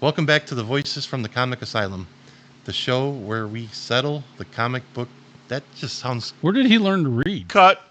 Welcome back to the Voices from the Comic Asylum, the show where we settle the comic book. That just sounds. Where did he learn to read? Cut.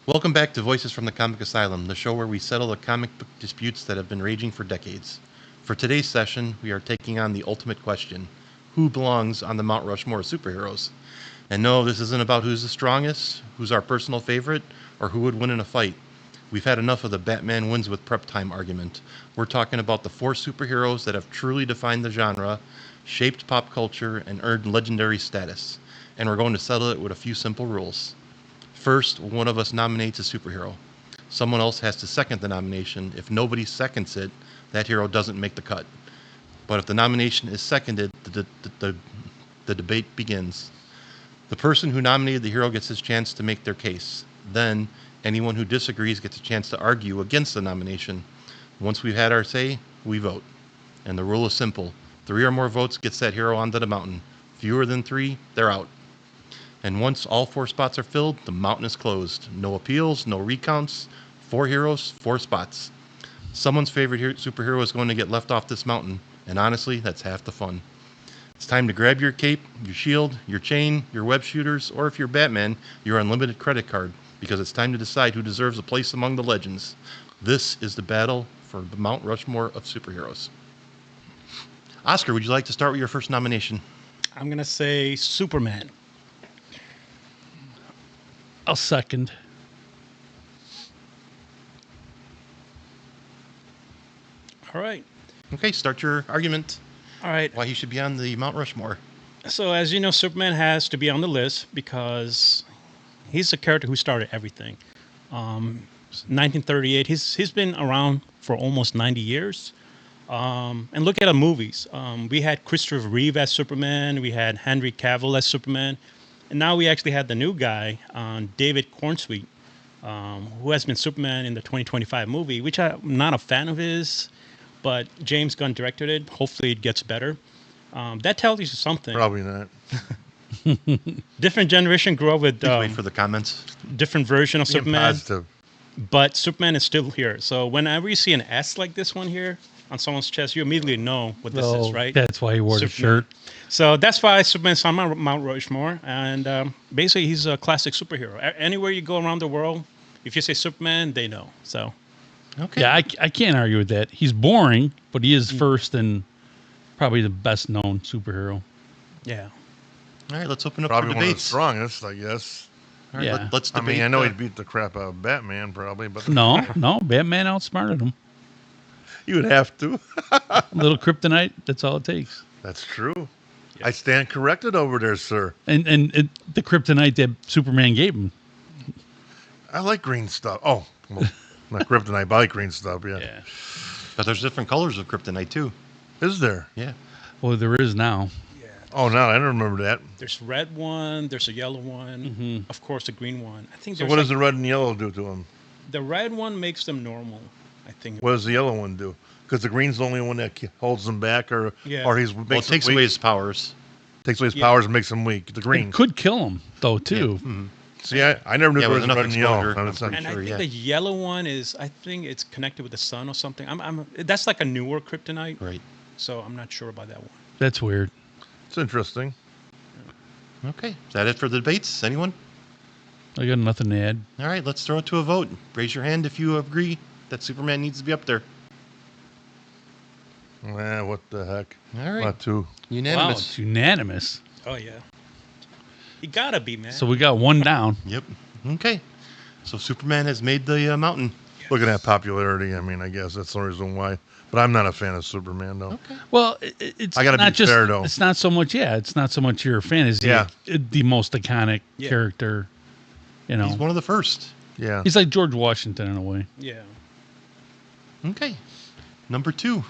Welcome back to Voices from the Comic Asylum, the show where we settle the comic book disputes that have been raging for decades. For today's session, we are taking on the ultimate question: who belongs on the Mount Rushmore of superheroes? And no, this isn't about who's the strongest, who's our personal favorite, or who would win in a fight. We've had enough of the Batman wins with prep time argument. We're talking about the four superheroes that have truly defined the genre, shaped pop culture, and earned legendary status. And we're going to settle it with a few simple rules. First, one of us nominates a superhero. Someone else has to second the nomination. If nobody seconds it, that hero doesn't make the cut. But if the nomination is seconded, the debate begins. The person who nominated the hero gets his chance to make their case. Then, anyone who disagrees gets a chance to argue against the nomination. Once we've had our say, we vote. And the rule is simple. 3 or more votes gets that hero onto the mountain. Fewer than 3, they're out. And once all 4 spots are filled, the mountain is closed. No appeals, no recounts. 4 heroes, 4 spots. Someone's favorite superhero is going to get left off this mountain. And honestly, that's half the fun. It's time to grab your cape, your shield, your chain, your web shooters, or if you're Batman, your unlimited credit card, because it's time to decide who deserves a place among the legends. This is the battle for the Mount Rushmore of superheroes. Oscar, would you like to start with your first nomination? I'm going to say Superman. I'll second. All right. Okay, start your argument. All right. Why he should be on the Mount Rushmore. So, as you know, Superman has to be on the list because he's the character who started everything. 1938, he's been around for almost 90 years. And look at the movies. We had Christopher Reeve as Superman. We had Henry Cavill as Superman. And now we actually had the new guy, David Cornsweet, who has been Superman in the 2025 movie, which I'm not a fan of his, but James Gunn directed it. Hopefully it gets better. That tells you something. Probably not. Different generation grew up with Wait for the comments. different version of Being Superman, positive. but Superman is still here. So whenever you see an S like this one here on someone's chest, you immediately know what this is, right? That's why he wore the Superman. shirt. So that's why Superman's on Mount Rushmore, and basically he's a classic superhero. Anywhere you go around the world, if you say Superman, they know. So Okay. Yeah, I can't argue with that. He's boring, but he is first and probably the best known superhero. yeah, All right, let's open up Probably for one of the debates. strongest, I guess. All right, Yeah. let's I debate. mean, I know he'd beat the crap out of Batman, probably, but No, Batman outsmarted him. you would have to. A little kryptonite, that's all it takes. That's true. I stand corrected over there, sir. And the kryptonite that Superman gave him. I like green stuff. Oh, well, not kryptonite, but I like green stuff, yeah. Yeah. But there's different colors of kryptonite too. Is there? Yeah. Well, there is now. Oh, no, I don't remember that. there's a red one, there's a yellow one, Mm-hmm. of course a green one. I think So there's what does the red and yellow do to him? the red one makes them normal. I think. What does the yellow one do? Because the green's the only one that holds them back, or Yeah. or he's Well, makes it takes him away weak. his powers. Takes away his Yeah. powers and makes him weak. The green. It could kill him, though, too. Mhm. See, I never knew Yeah, there with was enough red and yellow. exposure, I'm I'm not- pretty And I sure, think yeah. the yellow one is, I think it's connected with the sun or something. That's like a newer kryptonite, Right. so I'm not sure about that one. That's weird. It's interesting. Okay. Is that it for the debates? Anyone? I got nothing to add. All right, let's throw it to a vote. Raise your hand if you agree that Superman needs to be up there. What the heck? All right. Not two. Wow, Unanimous. it's unanimous. Oh yeah, you gotta be, man. So we got one down. Yep. Okay. So Superman has made the mountain. Looking at popularity, I mean, I guess that's the reason why. But I'm not a fan of Superman, though. Okay. Well, it's I gotta not be just fair, though. it's not so much. Yeah, it's not so much your fantasy. Yeah. The most iconic Yeah. character. You know, He's one of the first. Yeah. he's like George Washington in a way. Yeah. Okay. Number 2.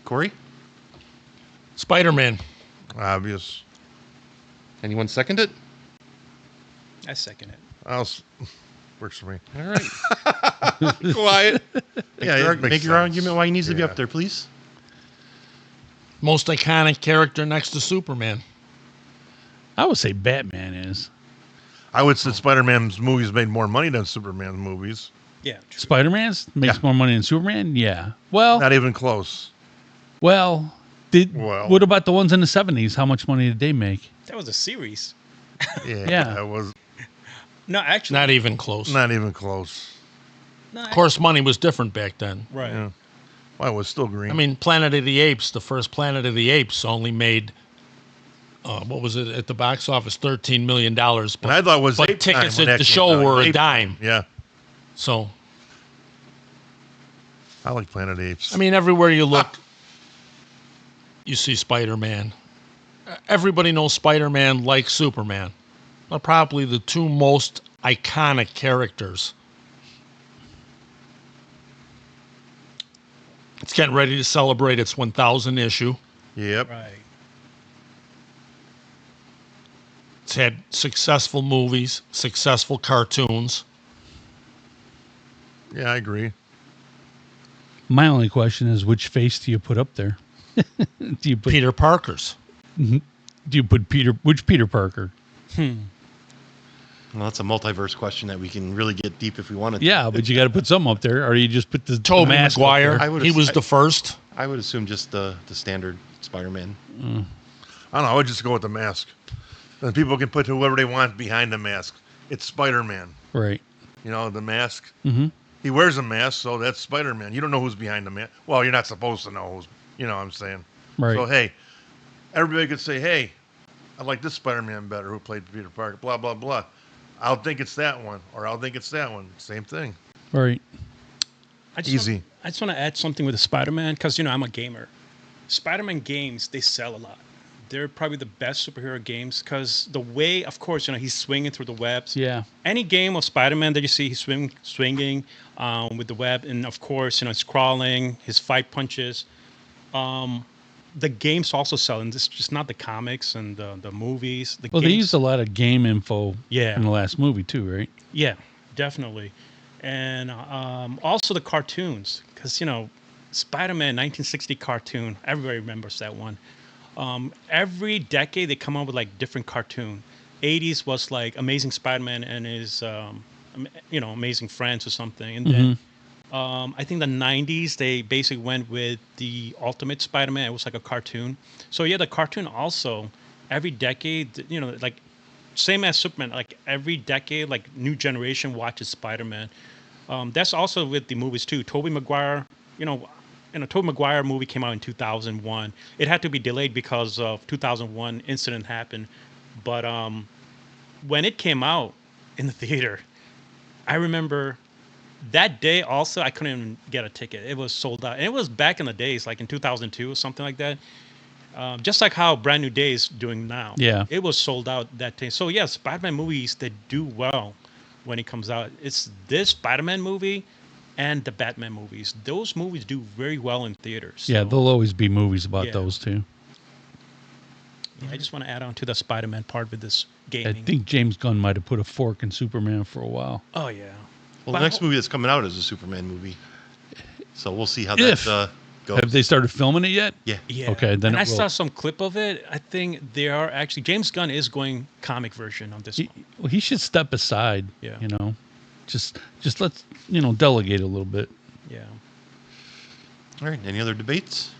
Corey? Spider-Man. Obvious. Anyone second it? I second it. Works for me. All right. Quiet. Yeah, it makes Make your sense. argument why he needs to be Yeah. up there, please. Most iconic character next to Superman. I would say Batman is. I would say Spider-Man's movies made more money than Superman's movies. Yeah. True. Spider-Man's makes Yeah. more money than Superman. Yeah. Well, Not even close. well, Well. what about the ones in the 70s? How much money did they make? That was a series. Yeah. It was No, actually. Not even close. not even close. No, Of course, money was different back then. Right. Yeah. Well, it was still green. I mean, Planet of the Apes, the first Planet of the Apes only made, what was it at the box office? $13 million. But, and I thought it was but ape time tickets when at that the came show out. were a Ape dime. time, Yeah. So, I like Planet of the Apes. I mean, everywhere you look, you see Spider-Man. Everybody knows Spider-Man like Superman. They're probably the two most iconic characters. It's getting ready to celebrate its 1,000th issue. Yep. Right. It's had successful movies, successful cartoons. Yeah, I agree. My only question is, which face do you put up there? do you put Peter Parker's. which Peter Parker? Well, that's a multiverse question that we can really get deep if we wanted to. Yeah, but you got to put some up there, or you just put the Tobey mask up Maguire. there. He was the first. I would assume just the standard Spider-Man. I don't know. I would just go with the mask. And people can put whoever they want behind the mask. It's Spider-Man. Right. You know, the mask. Mm-hmm. He wears a mask, so that's Spider-Man. You don't know who's behind the mask. Well, you're not supposed to know who's, you know what I'm saying? Right. So, hey, everybody could say, hey, I like this Spider-Man better who played Peter Parker, blah, blah, blah. I'll think it's that one, or I'll think it's that one. Same thing. Right. I just Easy. I just want to add something with the Spider-Man because, I'm a gamer. Spider-Man games, they sell a lot. They're probably the best superhero games because the way, of course, he's swinging through the webs. Yeah. Any game of Spider-Man that you see, he's swinging with the web. And, of course, he's crawling, his fight punches. The games also sell, and this is just not the comics and the movies. Well, they games, used a lot of game info Yeah. in the last movie too, right? Yeah, definitely. And also the cartoons, because, Spider-Man 1960 cartoon, everybody remembers that one. Every decade they come up with like different cartoon. 80s was like Amazing Spider-Man and his, Amazing Friends or something. And then I think the 90s, they basically went with the Ultimate Spider-Man. It was like a cartoon. So yeah, the cartoon also, every decade, like same as Superman, like every decade, like new generation watches Spider-Man. That's also with the movies too. Tobey Maguire, Tobey Maguire movie came out in 2001. It had to be delayed because of 2001 incident happened. But when it came out in the theater, I remember that day also I couldn't even get a ticket. It was sold out. And it was back in the days, like in 2002 or something like that. Just like how Brand New Day is doing now. Yeah. It was sold out that day. So, yeah, Spider-Man movies, they do well when it comes out. It's this Spider-Man movie and the Batman movies. Those movies do very well in theaters. Yeah, So, there'll always be movies about Yeah. those too. yeah, I just want to add on to the Spider-Man part with this I gaming. think James Gunn might have put a fork in Superman for a while. Oh, yeah. Well, But the next I- movie that's coming out is a Superman movie. So we'll see how If. that goes. Have they started filming it yet? Yeah. Yeah. Okay, then and it I saw will. some clip of it. I think they are actually James Gunn is going comic version on this one. Well, he should step aside. Yeah. Just let's delegate a little bit. Yeah. All right. Any other debates?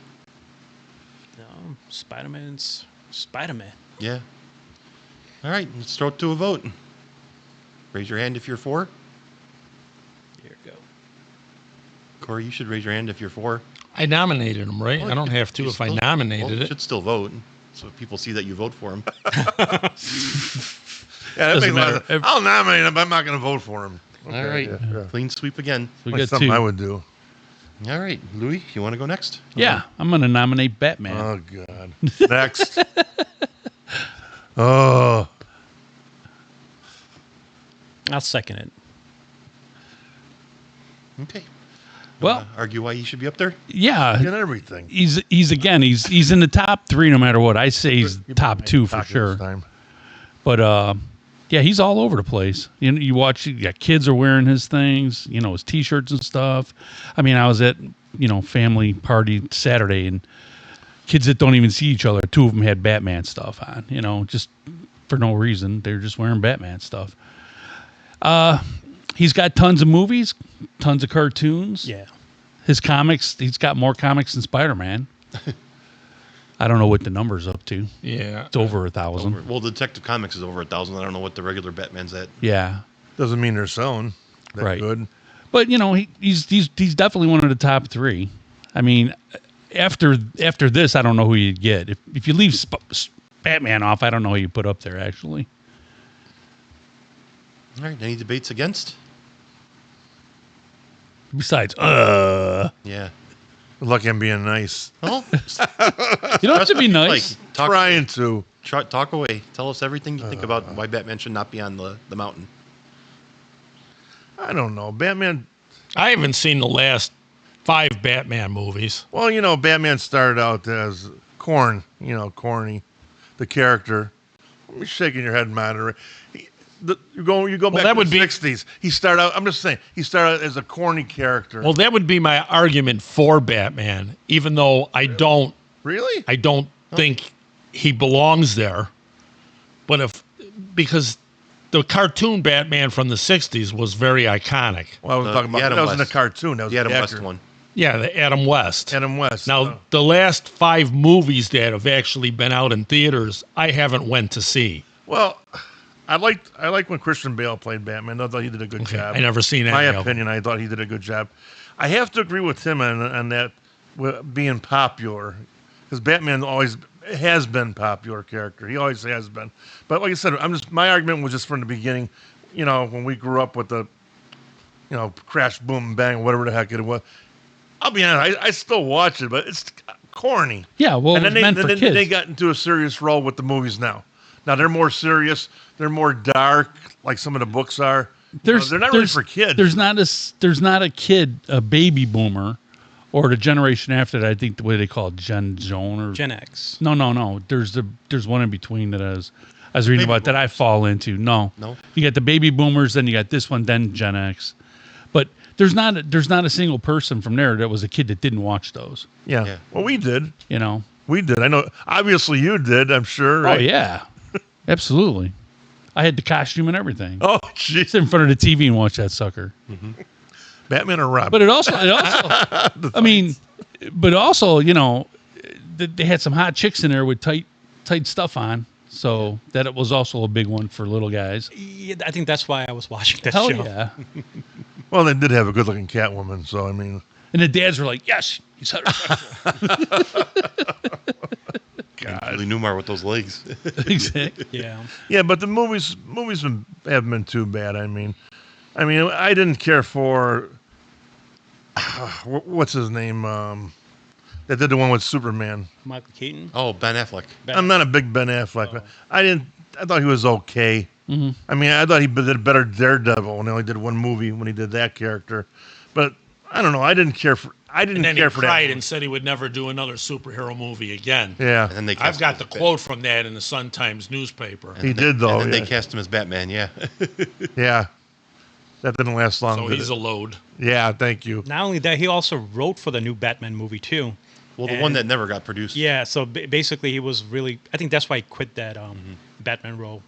No, Spider-Man's Spider-Man. Yeah. All right. Let's throw it to a vote. Raise your hand if you're for. Here we go. Corey, you should raise your hand if you're for. I nominated him, right? Well, I don't have to you if I still- nominated well, you it. should still vote, so people see that you vote for him. Yeah, that Doesn't makes a lot matter. of, I'll nominate him, but I'm not going to vote for him. All right. Yeah. Clean sweep again. We Like got something two. I would do. All right, Louis, you want to go next? Yeah, I'm going to nominate Batman. Oh God. Next. Oh. I'll second it. Okay. Well, Argue why he should be up there? yeah, Get everything. he's in the top 3 no matter what. I say he's top 2 for Talk sure. this time. But yeah, he's all over the place. You watch, you got kids are wearing his things, his T-shirts and stuff. I mean, I was at family party Saturday, and kids that don't even see each other, 2 of them had Batman stuff on. Just for no reason. They're just wearing Batman stuff. He's got tons of movies, tons of cartoons. Yeah. His comics, he's got more comics than Spider-Man. I don't know what the number's up to. Yeah. It's over 1,000. Well, Detective Comics is over 1,000. I don't know what the regular Batman's at. Yeah. Doesn't mean they're selling that Right. good. But he's definitely one of the top 3. I mean, after this, I don't know who you'd get. If you leave Batman off, I don't know who you put up there actually. All right, any debates against? Besides, Yeah. Good luck in being nice. Well, you don't have to be nice. talk, Trying to. talk away. Tell us everything you think about why Batman should not be on the mountain. I don't know. Batman. I haven't seen the last 5 Batman movies. Well, Batman started out as corny, the character. You're shaking your head, monitor. You go back that to would the be- 60s. He started out. I'm just saying. He started out as a corny character. Well, that would be my argument for Batman, even though I don't Really? think he belongs there. But because the cartoon Batman from the 60s was very iconic. Well, I was The talking about Adam that was in a West. cartoon. That was The Adam the West actor. one. Yeah, the Adam West. Adam West. Now, the last 5 movies that have actually been out in theaters, I haven't went to see. Well, I liked when Christian Bale played Batman. I thought he did a good job. I never seen any My of them. opinion, I thought he did a good job. I have to agree with him on that being popular, because Batman always has been a popular character. He always has been. But like I said, my argument was just from the beginning. When we grew up with the, crash, boom, bang, whatever the heck it was. I'll be honest, I still watch it, but it's corny. Yeah, well, And it's then meant for then kids. they got into a serious role with the movies now. Now they're more serious. They're more dark, like some of the books are. They're not really for kids. There's not a kid, a baby boomer, or the generation after that. I think the way they call it, Gen Zone or Gen X. No. There's one in between that I was reading Baby about that I fall into. No. You got the baby boomers, then you got this one, then Gen X. But there's not a single person from there that was a kid that didn't watch those. Yeah. Well, we did. We did. I know. Obviously, you did. I'm sure. Right? Oh yeah, absolutely. I had the costume and everything. Oh, jeez. Sit in front of the TV and watch that sucker. Batman or Robin? But it also, I mean, but also, they had some hot chicks in there with tight stuff on. So that it was also a big one for little guys. Yeah, I think that's why I was watching that Hell show. yeah. Well, they did have a good-looking Catwoman, so I mean. And the dads were like, yes, he's heterosexual. God. Really Newmar with those legs. Exactly. Yeah. Yeah, but the movies haven't been too bad. I mean, I didn't care for what's his name that did the one with Superman. Michael Keaton. Oh, Ben Affleck. I'm not a big Ben Affleck. But I thought he was okay. Mm-hmm. I mean, I thought he did a better Daredevil when he only did one movie when he did that character. But I don't know. I didn't care for. And then he care for that. cried and said he would never do another superhero movie again. Yeah, And then they I've cast got him the as quote from that in the Sun-Times newspaper. he did though. And then Yeah. they cast him as Batman, yeah. Yeah, that didn't last long. So did he's it? a load. Yeah, thank you. Not only that, he also wrote for the new Batman movie too. Well, the one that never got produced. Yeah, so basically he was really. I think that's why he quit that Batman role.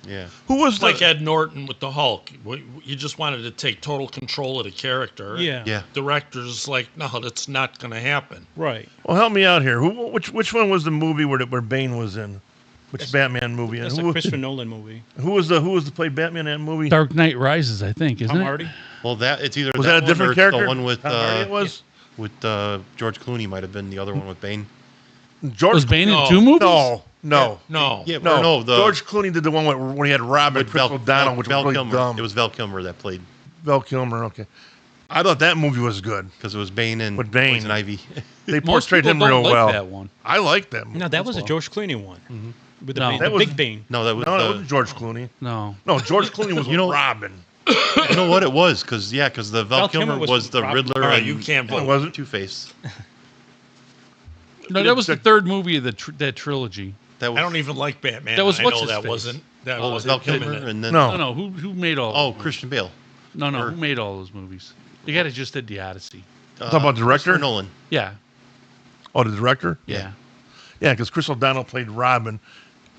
Yeah. Who was It's like the? Ed Norton with the Hulk. You just wanted to take total control of the character. Yeah. Yeah. Director's like, no, that's not going to happen. Right. Well, help me out here. Which one was the movie where Bane was in? Which Batman movie? That's And a Christopher Nolan movie. who was the play Batman in that movie? Dark Knight Rises, I think, isn't Tom it? Hardy. Well, it's either Was that a one different or it's character? the one with Tom Hardy it was George Clooney might have been the other one with Bane. George. Was Bane No. in 2 movies? No. No. Yeah, No, the George Clooney did the one when he had Robin, with Chris O'Donnell, which was really Kilmer. dumb. It was Val Kilmer that played. Val Kilmer. Okay, I thought that movie was good. because it was Bane and With Bane. Poison Ivy. They Most portrayed people him don't real like well. that one. I like that movie. No, that was a well. George Clooney one. With the, No. Bane, That the was- Big Bane. No, that was No, that wasn't George Clooney. No. No, George Clooney was You know- Robin. you know what it was? Because the Val Kilmer was the Rob- Riddler All right, and you can't No, it vote. wasn't. Two-Face. No, that was the third movie of that trilogy. That was, I don't even like Batman. That was I what's know his that face? wasn't. That Oh, it was Val wasn't him Kilmer in it. and then No. No, who made all? Oh, Christian Bale. No, or- who made all those movies? The guy that just did The Odyssey. Talk about director? Christopher Nolan. Yeah, Oh, the director? yeah. Yeah, because Chris O'Donnell played Robin.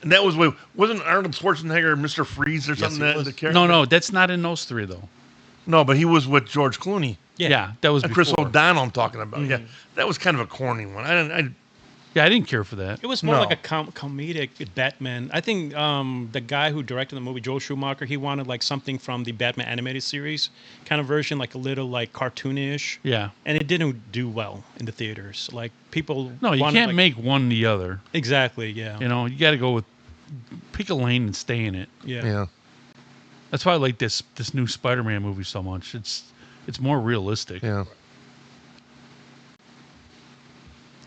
And that was, wasn't Arnold Schwarzenegger Mr. Freeze or something? he That was. the character? No, that's not in those three though. No, but he was with George Clooney. Yeah, that was And before. Chris O'Donnell I'm talking about. Yeah, that was kind of a corny one. Yeah, I didn't care for that. It was more No. like a comedic Batman. I think the guy who directed the movie, Joel Schumacher, he wanted like something from the Batman animated series kind of version, like a little like cartoonish. Yeah. And it didn't do well in the theaters. Like people. No, you wanted, can't like- make one the other. Exactly. Yeah. You know, you got to go with pick a lane and stay in it. Yeah. yeah. That's why I like this new Spider-Man movie so much. It's more realistic. Yeah.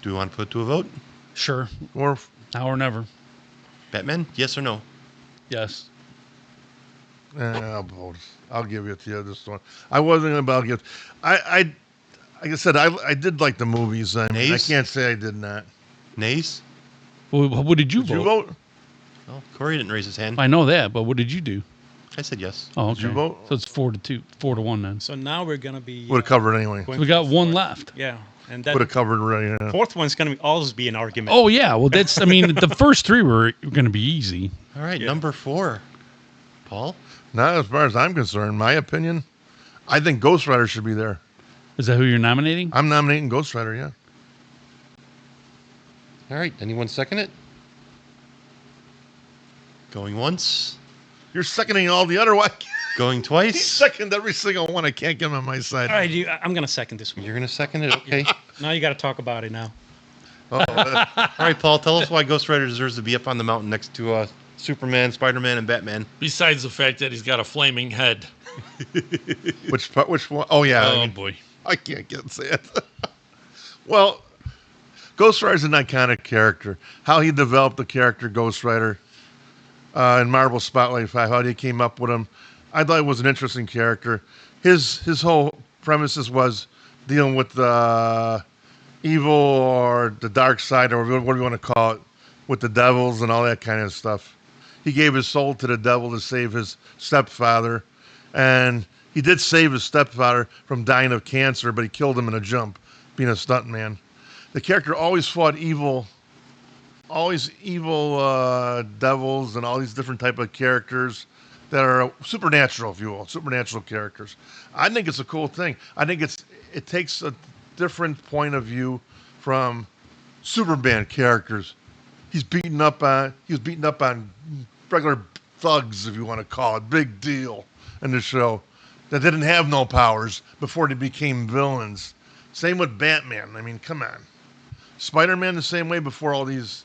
Do we want to put it to a vote? Sure. Or Now or never. Batman? Yes or no? Yes. I'll vote. I'll give it to you this one. I wasn't going to give. Like I said, I did like the movies. I Nays? can't say I did not. Nays? Well, what did you Did vote? you vote? Oh, Corey didn't raise his hand. I know that, but what did you do? I said yes. Oh, okay. Did you vote? So it's 4-1 then. So now we're gonna be. Would have covered anyway. going So we got for one fourth. left. Yeah, and that Would have covered right. Yeah. fourth one's gonna always be an argument. Oh yeah, well that's I mean the first three were going to be easy. All right, Yeah. number 4. Paul? Not as far as I'm concerned. My opinion, I think Ghost Rider should be there. Is that who you're nominating? I'm nominating Ghost Rider. Yeah. All right, anyone second it? Going once? You're seconding all the other one. Going He's twice? second every single one. I can't get him on my side. All right, I'm gonna second this one. You're going to second it? Okay. Now you got to talk about it now. Oh, All right, Paul, tell us why Ghost Rider deserves to be up on the mountain next to Superman, Spider-Man, and Batman. Besides the fact that he's got a flaming head. which part? Which one? Oh yeah. Oh boy. I can't get say it. Well, Ghost Rider's an iconic character. How he developed the character Ghost Rider in Marvel Spotlight 5, how he came up with him, I thought it was an interesting character. His whole premises was dealing with the evil or the dark side, or what do you want to call it, with the devils and all that kind of stuff. He gave his soul to the devil to save his stepfather, and he did save his stepfather from dying of cancer, but he killed him in a jump, being a stuntman. The character always fought evil devils and all these different type of characters that are supernatural, if you will, supernatural characters. I think it's a cool thing. I think it takes a different point of view from Superman characters. He was beaten up on regular thugs, if you want to call it, big deal in the show, that didn't have no powers before they became villains. Same with Batman. I mean, come on. Spider-Man the same way before all these.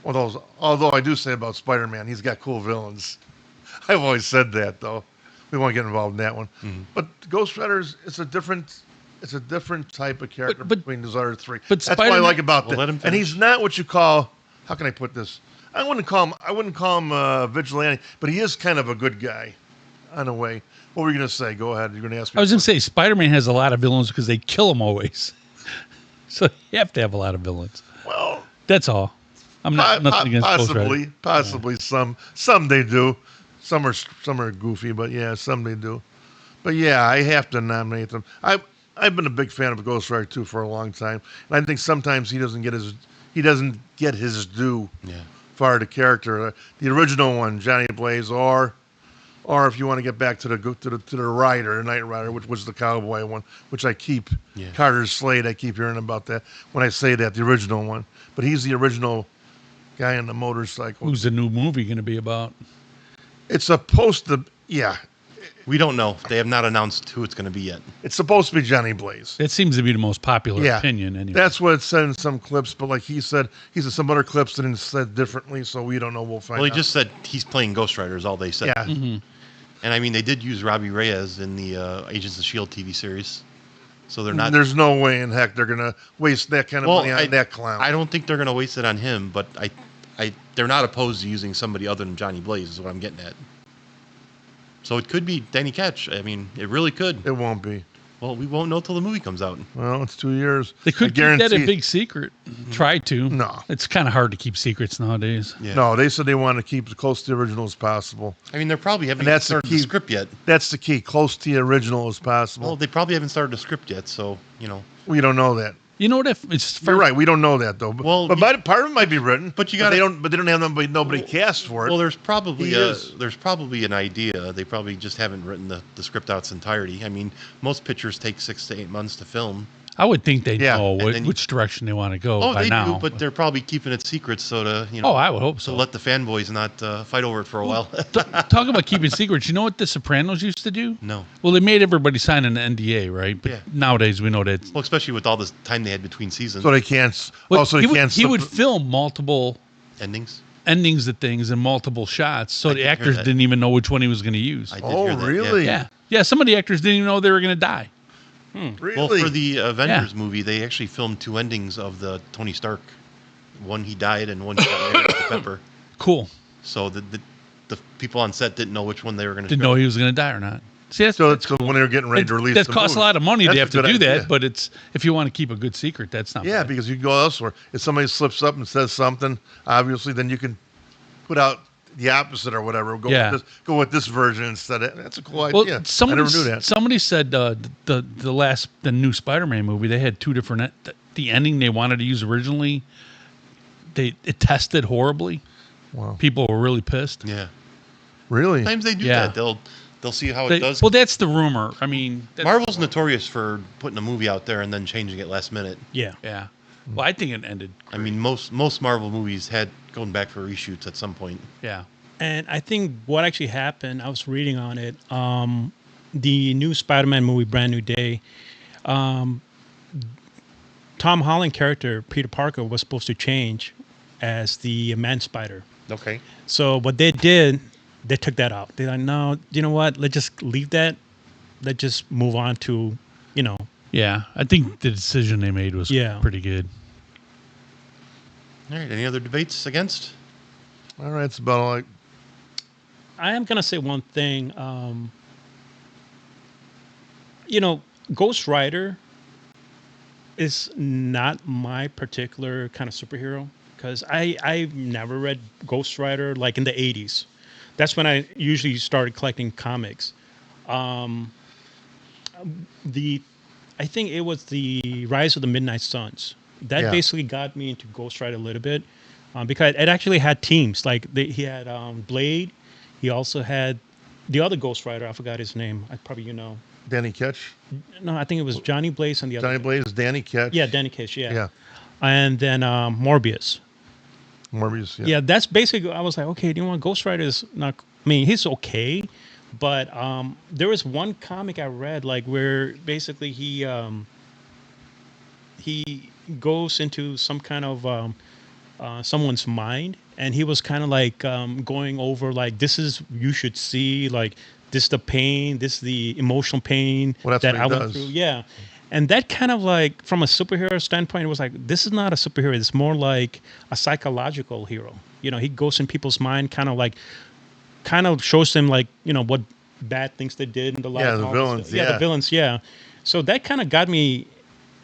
Although I do say about Spider-Man, he's got cool villains. I've always said that, though. We won't get involved in that one. Mm-hmm. But Ghost Rider's it's a different type of character But- between those other three. but That's what I Spider-Man- like about Well, that. let him And he's finish. not what you call. How can I put this? I wouldn't call him a vigilante, but he is kind of a good guy, in a way. What were you going to say? Go ahead. You're going to ask me. I was going to say Spider-Man has a lot of villains because they kill him always. So you have to have a lot of villains. Well, That's all. I'm not nothing against Ghost Rider. possibly some they do. Some are goofy, but yeah, some they do. But yeah, I have to nominate them. I've been a big fan of Ghost Rider 2 for a long time, and I think sometimes he doesn't get his due Yeah. for the character. The original one, Johnny Blaze, or if you want to get back to the Rider, the Knight Rider, which was the cowboy one, which I keep Yeah. Carter's Slade. I keep hearing about that when I say that, the original one. But he's the original guy on the motorcycle. Who's the new movie going to be about? It's supposed to, yeah. We don't know. They have not announced who it's going to be yet. It's supposed to be Johnny Blaze. That seems to be the most popular Yeah, opinion anyway. That's what it said in some clips, but like he said some other clips that it said differently, so we don't know. We'll find out. Well, he just said he's playing Ghost Rider is all they said. Yeah. Mhm. And I mean, they did use Robbie Reyes in the Agents of S.H.I.E.L.D. TV series. So they're not. There's no way in heck they're gonna waste that kind of money on I, that clown. I don't think they're going to waste it on him, but they're not opposed to using somebody other than Johnny Blaze. Is what I'm getting at. So it could be Danny Ketch. I mean, it really could. It won't be. Well, we won't know till the movie comes out. Well, it's 2 years. They could I keep guarantee. that a big secret. Try to. No. It's kind of hard to keep secrets nowadays. Yeah. No, they said they want to keep it close to the original as possible. I mean, they're probably haven't And even that's the started the key. script yet. That's the key. Close to the original as Well, possible. they probably haven't started the script yet, so We don't know that. You know what? If it's You're right. We don't know that though. Well, but part of it might be written. but you But gotta- they don't. But they don't have nobody cast for it. Well, there's probably He is. there's probably an idea. They probably just haven't written the script out its entirety. I mean, most pictures take 6 to 8 months to film. I would think they Yeah, know and then which direction they want to go Oh, by they now. do, but they're probably keeping it secret so to Oh, I would hope so so. let the fanboys not fight over it for a while. Talk about keeping secrets. You know what The Sopranos used to do? No. Well, they made everybody sign an NDA, right? But Yeah. nowadays we know that. Well, especially with all this time they had between seasons. so they can't. Well, Also, he they can't. would, he would film multiple Endings. endings of things in multiple shots, so I the did hear actors that. didn't even know which one he was going to use. I did Oh, hear that. really? Yeah. Yeah, some of the actors didn't even know they were going to die. Really? Well, for the Avengers movie, they actually filmed 2 endings of the Tony Stark. One he died, and one he got married to Pepper. Cool. So the people on set didn't know which one they were going to. Didn't know he was going to die or not. See, that's, so when they were getting ready to release that the costs a movie. lot of money. That's They a have to good do idea. that, but it's if you want to keep a good secret, that's not. Yeah, bad. because you can go elsewhere. If somebody slips up and says something, obviously, then you can put out the opposite or whatever. Go with this version instead. That's a cool Well, idea. I somebody, never knew that. somebody said the new Spider-Man movie, they had 2 different the ending they wanted to use originally. It tested horribly. Wow. People were really pissed. Yeah. Really? Sometimes they do Yeah. that. They'll see how it does. Well, that's the rumor. I mean, Marvel's notorious for putting a movie out there and then changing it last minute. Yeah. Yeah. Well, I think it ended. I mean, most Marvel movies had going back for reshoots at some point. Yeah. And I think what actually happened, I was reading on it, the new Spider-Man movie, Brand New Day, Tom Holland character, Peter Parker, was supposed to change as the Man Spider. Okay. So what they did, they took that out. They're like, no, you know what? Let's just leave that. Let's just move on to, Yeah. I think the decision they made was Yeah. pretty good. All right. Any other debates against? All right, it's about like I am going to say one thing. Ghost Rider is not my particular kind of superhero because I've never read Ghost Rider like in the 80s. That's when I usually started collecting comics. I think it was the Rise of the Midnight Suns. That Yeah. basically got me into Ghost Rider a little bit because it actually had teams. Like he had Blade. He also had the other Ghost Rider. I forgot his name. Probably Danny Ketch. No, I think it was Johnny Blaze and the other. Johnny Blaze, Danny Ketch. Yeah, Danny Ketch. Yeah. Yeah. And then Morbius. Morbius. Yeah, that's basically. I was like, okay, do you want Ghost Rider? Is not. I mean, he's okay, but there was one comic I read like where basically he goes into some kind of someone's mind, and he was kind of like going over like this is you should see like this the pain, this the emotional pain Well, that's that what I he went does. through. Yeah. And that kind of like from a superhero standpoint, it was like this is not a superhero. It's more like a psychological hero. He goes in people's mind, kind of shows them like what bad things they did in the life. Yeah, and the all this villains, stuff. Yeah, yeah. the villains. Yeah. So that kind of got me.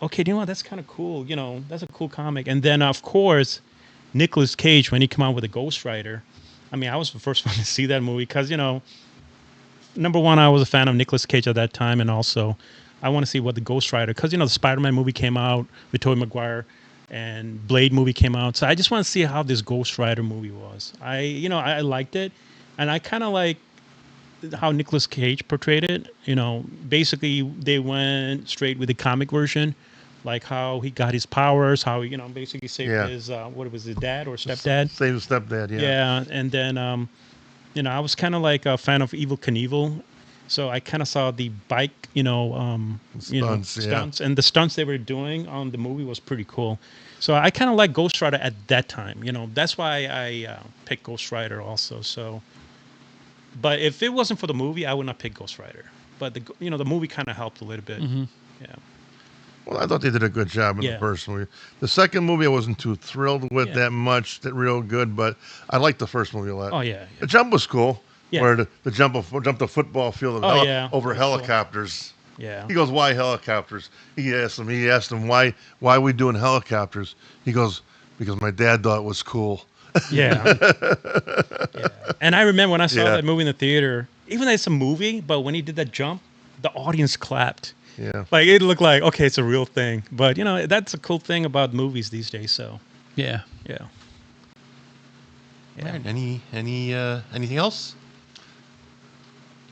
Okay, you know what? That's kind of cool. That's a cool comic. And then of course, Nicolas Cage when he came out with a Ghost Rider. I mean, I was the first one to see that movie because number one, I was a fan of Nicolas Cage at that time, and also I want to see what the Ghost Rider, because the Spider-Man movie came out with Tobey Maguire, and Blade movie came out, so I just want to see how this Ghost Rider movie was. I liked it, and I kind of like how Nicolas Cage portrayed it. Basically they went straight with the comic version, like how he got his powers, how he basically saved Yeah. his what was his dad or stepdad. Same stepdad. Yeah. Yeah, and then I was kind of like a fan of Evel Knievel, so I kind of saw the bike, Stunts, yeah. stunts, and the stunts they were doing on the movie was pretty cool. So I kind of like Ghost Rider at that time. That's why I picked Ghost Rider also. So, but if it wasn't for the movie, I would not pick Ghost Rider. But the movie kind of helped a little bit. Mhm. Yeah. Well, I thought they did a good job in Yeah. the first movie. The second movie I wasn't too thrilled with Yeah. that much, that real good, but I liked the first movie a lot. Oh yeah. The jump was cool. Yeah. Where the jump the football field of Oh, yeah. over That's cool. helicopters. Yeah. He goes, "Why helicopters?" He asked him, "Why are we doing helicopters?" He goes, "Because my dad thought it was cool." Yeah. Yeah. And I remember when I saw Yeah. that movie in the theater, even though it's a movie, but when he did that jump, the audience clapped. Yeah. Like it looked like, okay, it's a real thing. But you know, that's a cool thing about movies these days. So Yeah. yeah. All right. Anything else?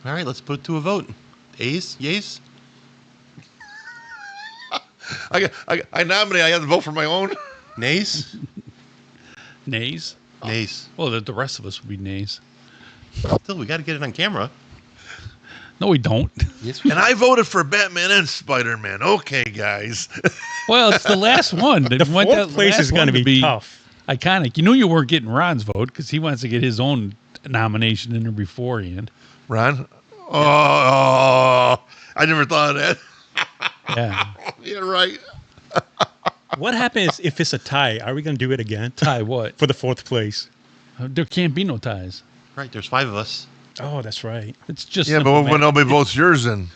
All right. Let's put it to a vote. A's, yays. I nominate. I have to vote for my own. Nays? Nays. Nays. Well, the rest of us would be nays. Still, we got to get it on camera. No, we don't. Yes, we And I voted for Batman and Spider-Man. Okay, guys. Well, it's the last one. The fourth place is going to be tough. Iconic. You knew you weren't getting Ron's vote because he wants to get his own nomination in there beforehand. Ron? Oh, I never thought of that. Yeah. Yeah, right. What happens if it's a tie? Are we going to do it again Tie what? for the fourth place? There can't be no ties. Right. There's 5 of us. Oh, that's right. It's just Yeah, but simple when math. nobody votes yours in.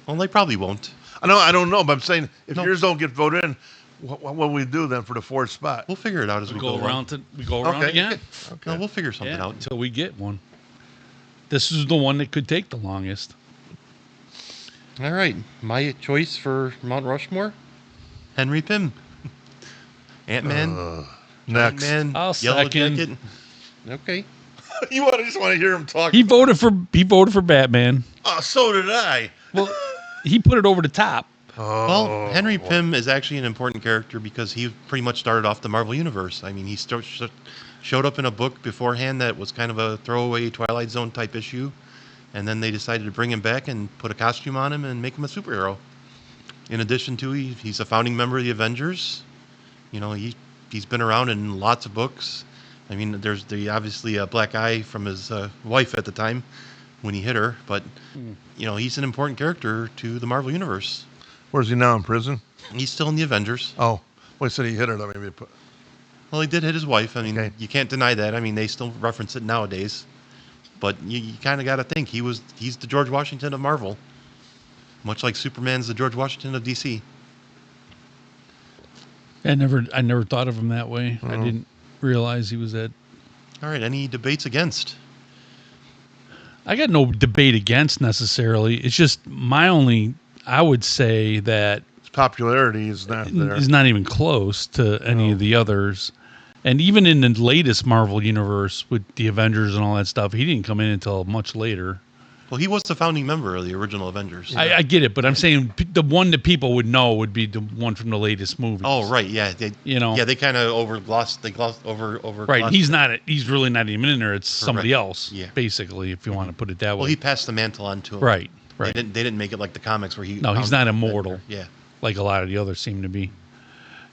Well, they probably won't. I don't know, but I'm saying if No. yours don't get voted in, what will we do then for the fourth spot? We'll figure it out as we go along. We go around Okay. again. No, we'll figure something Yeah, out. until we get one. This is the one that could take the longest. All right. My choice for Mount Rushmore? Henry Pym. Ant-Man. Next. Man, I'll Yellow second. Jacket. Okay. You just want to hear him talk. He voted for Batman. Oh, so did I. Well, he put it over the top. Well, Henry Pym is actually an important character because he pretty much started off the Marvel Universe. I mean, he showed up in a book beforehand that was kind of a throwaway Twilight Zone type issue, and then they decided to bring him back and put a costume on him and make him a superhero. In addition to, he's a founding member of the Avengers. You know, he's been around in lots of books. I mean, there's obviously a black eye from his wife at the time when he hit her, but you know, he's an important character to the Marvel Universe. Where's he now, in prison? He's still in the Avengers. Oh, well, he said he hit her, though. Maybe put. Well, he did hit his wife. I mean, Okay. you can't deny that. I mean, they still reference it nowadays. But you kind of got to think he's the George Washington of Marvel, much like Superman's the George Washington of DC. I never thought of him that way. I didn't realize he was that. All right, any debates against? I got no debate against necessarily. It's just I would say that His popularity is not there. is not even close to any of the others. And even in the latest Marvel universe with the Avengers and all that stuff, he didn't come in until much later. Well, he was the founding member of the original Avengers. I get it, but I'm saying the one that people would know would be the one from the latest movie. Oh, right, yeah. They kind of glossed over. Right, he's really not even in there. It's somebody Correct. else, Yeah. basically, if you want to put it that way. Well, he passed the mantle on to him. Right. They didn't make it like the comics where he. No, he's founded not the immortal. Avenger. Yeah. Like a lot of the others seem to be.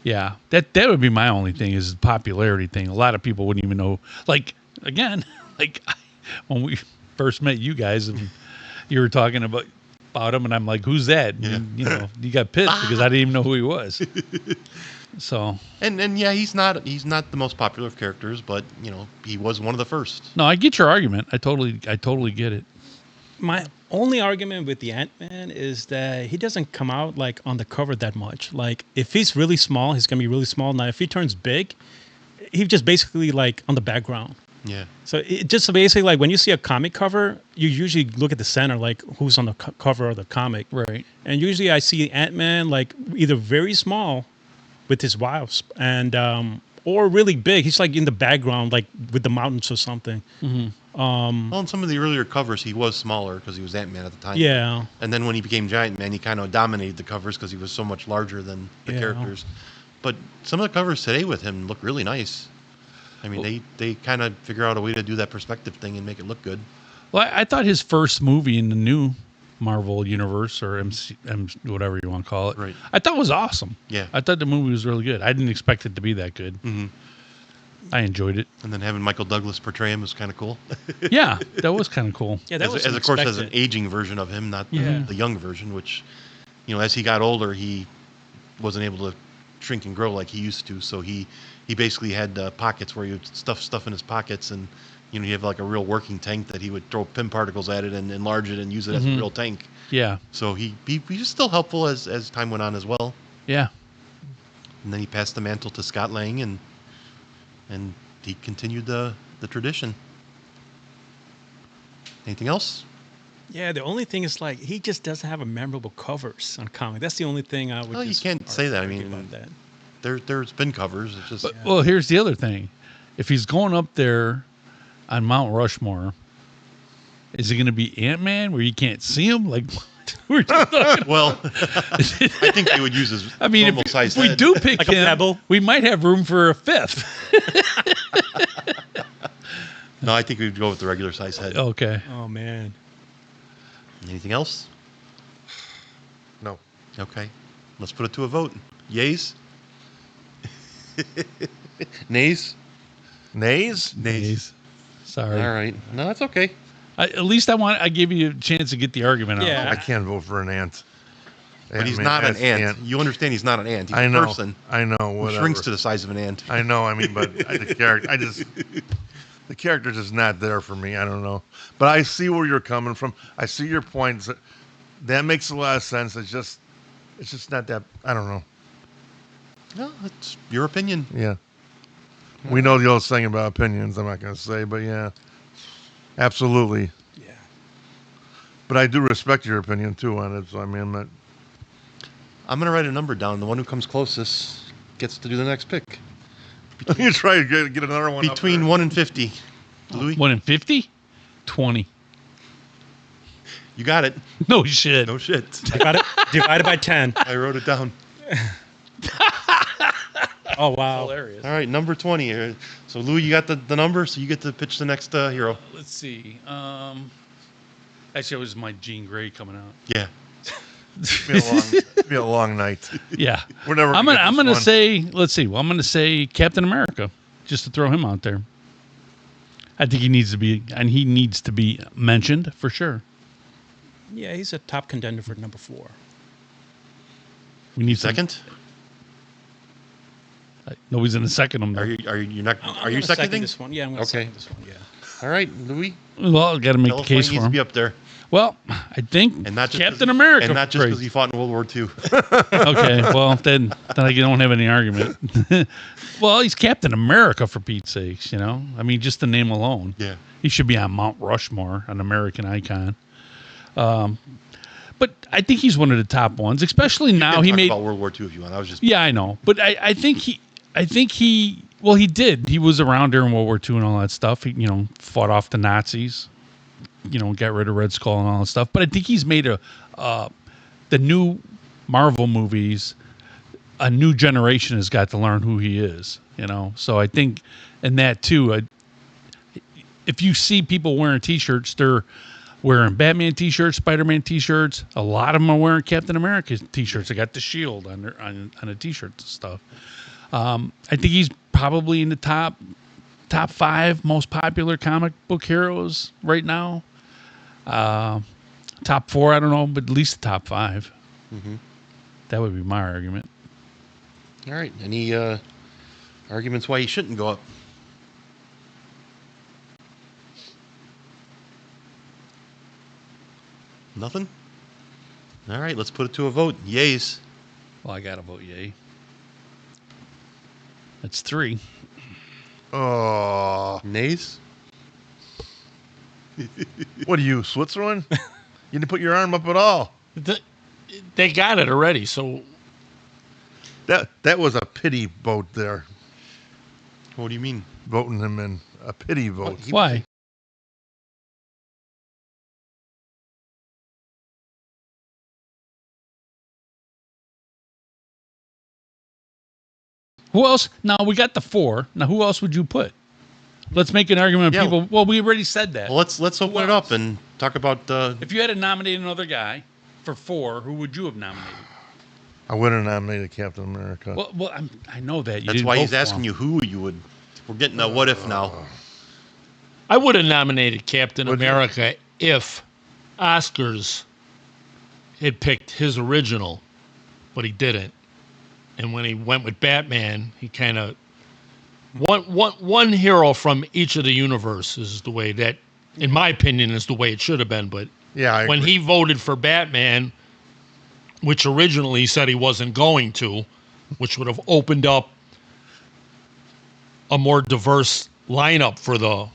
Yeah, that would be my only thing is the popularity thing. A lot of people wouldn't even know. Like, again, when we first met you guys and you were talking about him, and I'm like, who's that? Yeah. And, you got pissed because I didn't even know who he was. So, And yeah, he's not the most popular of characters, but he was one of the first. no, I get your argument. I totally get it. My only argument with the Ant-Man is that he doesn't come out like on the cover that much. Like if he's really small, he's gonna be really small. Now if he turns big, he's just basically like on the background. Yeah. So it just basically like when you see a comic cover, you usually look at the center, like who's on the cover of the comic. Right. And usually I see Ant-Man like either very small with his wasp and or really big. He's like in the background, like with the mountains or something. Well, in some of the earlier covers, he was smaller because he was Ant-Man at the time. Yeah. And then when he became Giant Man, he kind of dominated the covers because he was so much larger than the Yeah. characters. But some of the covers today with him look really nice. I mean, they kind of figure out a way to do that perspective thing and make it look good. Well, I thought his first movie in the new Marvel universe or whatever you want to call it, Right. I thought was awesome. Yeah. I thought the movie was really good. I didn't expect it to be that good. Mm-hmm. I enjoyed it. And then having Michael Douglas portray him was kind of cool. Yeah, that was kind of cool. Yeah, that was as of course as an unexpected. aging version of him, not Yeah. the young version. Which, as he got older, he wasn't able to shrink and grow like he used to. So he basically had pockets where he would stuff stuff in his pockets, and you have like a real working tank that he would throw pin particles at it and enlarge it and use it as a real tank. Yeah. So he was still helpful as time went on as well. Yeah. And then he passed the mantle to Scott Lang, and he continued the tradition. Anything else? Yeah, the only thing is like he just doesn't have a memorable covers on comic. That's the only thing I would. Well, you just can't say that. I argue mean, about that. There's been covers. It's just But, well, here's the other thing. If he's going up there on Mount Rushmore, is it going to be Ant-Man where you can't see him? Like, we're just talking well, I think they would use his I mean, normal if size we head. do pick Like a him, pebble? we might have room for a fifth. No, I think we'd go with the regular size head. Okay. Oh man. Anything else? No. Okay. Let's put it to a vote. Yays? Nays? Nays? Nays. Sorry. All right. No, that's okay. At least I gave you a chance to get the argument out. Yeah. I can't vote for an ant. But he's Ant-Man, not an that's ant. You understand he's not an ant. He's I a know. person I know. who Whatever. shrinks to the size of an ant. I know. I mean, but the character, the character's just not there for me. I don't know. But I see where you're coming from. I see your points. That makes a lot of sense. It's just not that. I don't know. No, it's your opinion. Yeah. We know the old saying about opinions. I'm not going to say, but yeah, absolutely. Yeah. But I do respect your opinion too on it. So I mean, I'm not. I'm going to write a number down. The one who comes closest gets to do the next pick. You try to get another one Between up there. 1 and 50. Louis? 1 in 50? 20. You got it. No shit. No shit. Divided by 10. I wrote it down. Oh wow. Hilarious. All right, number 20. So, Louis, you got the number, so you get to pitch the next hero. Let's see. Actually, it was my Jean Grey coming out. Yeah. Be a long night. Yeah. We're never. I'm get gonna this one. say. Let's see. Well, I'm gonna say Captain America, just to throw him out there. I think he needs to be mentioned for sure. Yeah, he's a top contender for number 4. We need some- Second? No, he's in the second. Are you not? I'm Are you gonna second seconding? this one? Yeah, I'm going to Okay. second this one. Yeah. All right, Louis. Well, I got to make Tell the us why he case needs for to him. be up there, Well, I think and not just Captain 'cause- America. and not just Great. because he fought in World War II. Okay, well then I don't have any argument. Well, he's Captain America for Pete's sakes, you know. I mean, just the name alone. Yeah. He should be on Mount Rushmore, an American icon. But I think he's one of the top ones, especially now. We He can talk made. about World War II if you want. I was just. Yeah, I know, but I think he. Well, he did. He was around during World War II and all that stuff. He, fought off the Nazis. Got rid of Red Skull and all that stuff. But I think he's made the new Marvel movies. A new generation has got to learn who he is. So I think, and that too. If you see people wearing T-shirts, they're wearing Batman T-shirts, Spider-Man T-shirts. A lot of them are wearing Captain America T-shirts. They got the shield on the T-shirts and stuff. I think he's probably in the top 5 most popular comic book heroes right now. Top 4, I don't know, but at least the top 5. Mm-hmm. That would be my argument. All right. Any arguments why he shouldn't go up? Nothing? All right, let's put it to a vote. Yays. Well, I got to vote yay. That's 3. Oh, Nays? what are you, Switzerland? You didn't put your arm up at all. They got it already. So That was a pity vote there, What do you mean? voting him in. A pity vote. Why? Who else? Now we got the 4. Now who else would you put? Let's make an argument. Yeah. People. Well, we already said that. Well, let's open it up and talk about. If you had to nominate another guy for 4, who would you have nominated? I would have nominated Captain America. Well, I know that. that's why he's asking you who you would. We're getting a what if now. I would have nominated Captain Would you? America if Oscars had picked his original, but he didn't. and when he went with Batman, he kind of one hero from each of the universes is the way that, in my opinion, is the way it should have been. But Yeah, when he voted for Batman, which originally he said he wasn't going to, which would have opened up a more diverse lineup for the. Well,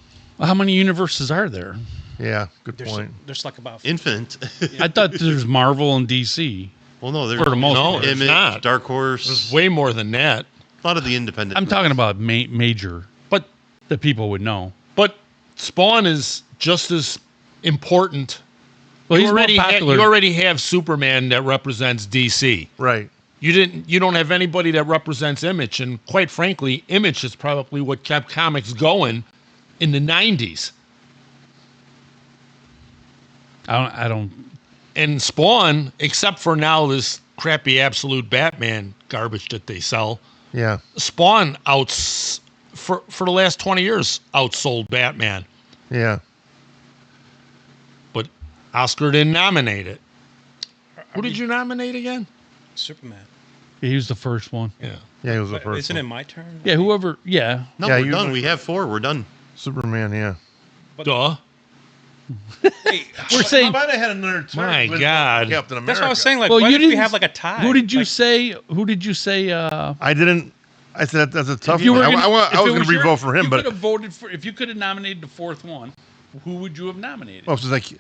how many universes are there? yeah, good There's, point. there's like about Infinite. I thought there's Marvel and DC. Well, no, there's For the most No, part. there's Image, not. Dark Horse. There's way more than that. A lot of the independent. I'm talking about major But that people would know. but Spawn is just as important. Well, you he's more already popular. you already have Superman that represents DC. Right. You don't have anybody that represents Image, and quite frankly, Image is probably what kept comics going in the 90s. I don't. And Spawn, except for now this crappy Absolute Batman garbage that they sell, Yeah. Spawn for the last 20 years outsold Batman. Yeah. But Oscar didn't nominate it. Who did you nominate again? Superman. He was the first one. Yeah. Yeah, he was the But first isn't one. it my turn? Yeah, whoever. Yeah, No, Yeah, we're you- done. We have 4. We're done. Superman, yeah. Duh. Hey, we're saying. might have had another turn. My with God. Captain America. that's what I was saying. Like, Well, what you if we didn't. have like a tie? Who did you Like, say? Who did you say? I didn't. I said that's a tough You one. were I gonna- was if it going to your- re-vote for him, you but could have voted for. If you could have nominated the fourth one, who would you have nominated? well, since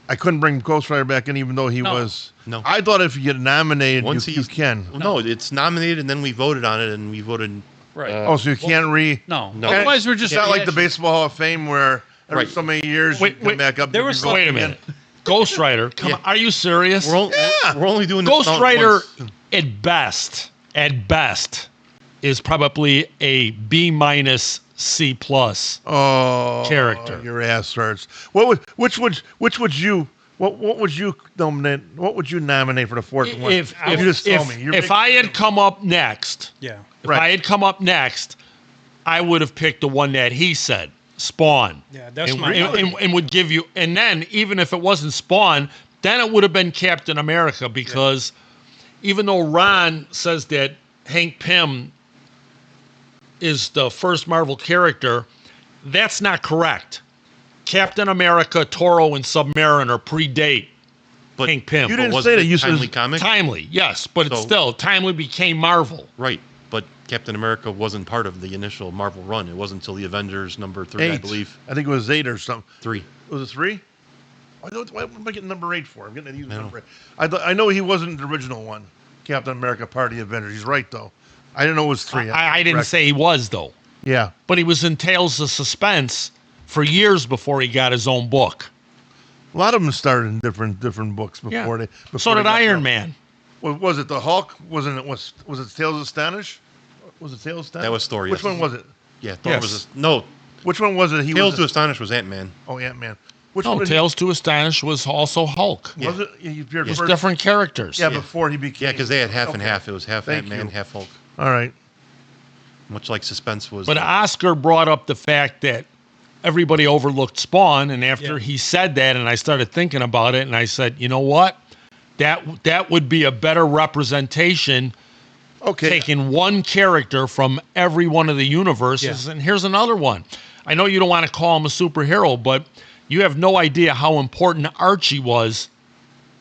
I couldn't bring Ghost Rider back in, even though he No. was. No. I thought if you get nominated, Once you he's- can. Well, no, it's nominated, and then we voted on it, and we voted. Right. Oh, so you can't no. No. Otherwise, we're just. It's not like the Baseball Hall of Fame where every Right. so many years Wait, you come wait. back up. There you was vote Wait a again. minute. Ghost Rider. Come Yeah. on. Are you serious? We're only doing this Ghost count Rider once. at best, is probably a B- C+. Oh, Character. Your ass hurts. Which would you nominate? What would you nominate for the fourth one? If you just told me. if I had come up next, Yeah. if Right. I had come up next, I would have picked the one that he said, Spawn. Yeah, that's and, my and would give you. And then even if it wasn't Spawn, then it would have been Captain America because even though Ron says that Hank Pym is the first Marvel character, that's not correct. Captain America, Toro, and Submariner predate But Hank Pym. You didn't was say it that. You said Timely comic. Timely, yes, but it's So- still Timely became Marvel. Right, but Captain America wasn't part of the initial Marvel run. It wasn't until the Avengers number 3, I 8. believe. I think it was 8 or something. 3. Was it 3? Why am I getting number 8 for? I'm getting to use I know. number 8. I know he wasn't the original one. Captain America, part of the Avengers. He's right though. I didn't know it was 3. I didn't Correct. say he was though, Yeah. but he was in Tales of Suspense for years before he got his own book. A lot of them started in different books before they. Before So they did got Iron out. Man. Was it the Hulk? Wasn't it? Was it Tales of Astonish? Was it Tales of Astonish? That was Thor, Which yes. one was it? Yeah, Thor Yes. was no. Which one was it? He Tales was. to Astonish was Ant-Man. Oh, Ant-Man. Which No, one? Tales to Astonish was also Hulk. Was it? He appeared It's first. different characters. Yeah, before he became. Yeah, because they had half and Okay. half. It was half Thank Ant-Man, you. half Hulk. All right. Much like Suspense was. But Oscar brought up the fact that everybody overlooked Spawn, and after Yeah. he said that, and I started thinking about it, and I said, you know what? That would be a better representation, Okay. taking one character from every one of the universes. Yeah. And here's another one. I know you don't want to call him a superhero, but you have no idea how important Archie was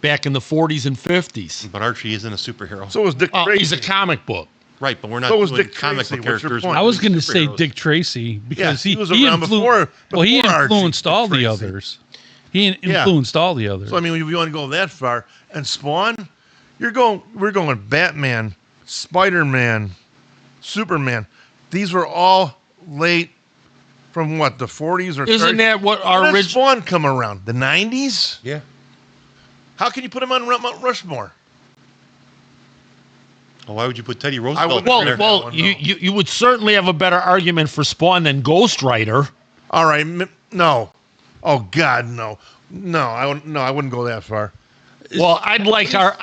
back in the 40s and 50s. But Archie isn't a superhero. So was Dick Tracy. He's a comic book. Right, but we're not So was doing Dick comic Tracy. book What's your characters. point? we're I was doing going to say superheroes. Dick Tracy because he was he around before he Archie, influenced Dick all the Tracy. others. He Yeah. influenced all the others. So I mean, if you want to go that far, and Spawn, we're going Batman, Spider-Man, Superman. These were all late from what, the 40s or 30s? Isn't that what When our did original? Spawn come around? The 90s? Yeah. How can you put him on Mount Rushmore? Well, why would you put Teddy Roosevelt wouldn't in agree there? with that Well, one, you would certainly have a better argument for Spawn than Ghost Rider. All right, no. Oh God, no. No, I wouldn't go that far. Well, I'd like the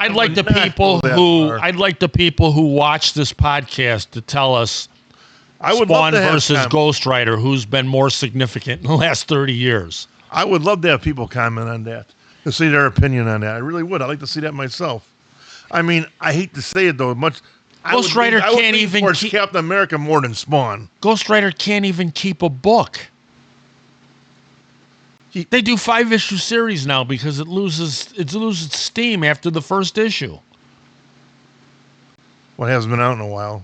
would not people go that who far. I'd like the people who watch this podcast to tell us I would Spawn love to have versus com- Ghost Rider, who's been more significant in the last 30 years. I would love to have people comment on that, to see their opinion on that. I really would. I'd like to see that myself. I mean, I hate to say it though, Ghost Rider I would can't lean even towards keep- Captain America more than Spawn. Ghost Rider can't even keep a book. They do 5-issue series now because it loses steam after the first issue. Well, it hasn't been out in a while.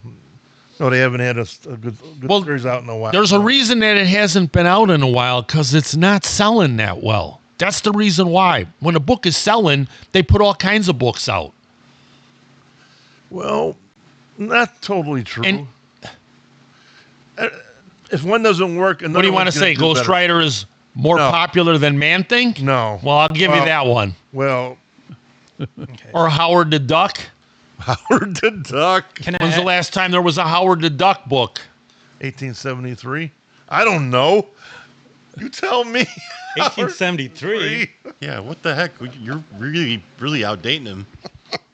No, they haven't had a good Well, series out in a while. There's a reason that it hasn't been out in a while because it's not selling that well. That's the reason why. When a book is selling, they put all kinds of books out. Well, not totally true. And- If one doesn't work, What do you want to say? Ghost Rider is more No. popular than Man-Thing? No. Well, I'll give you that one. Well, Or Howard the Duck. Howard the Duck, Can When's the I, last time there was a Howard the Duck book? 1873. I don't know. You tell me. 1873? Yeah, what the heck? You're really outdating him.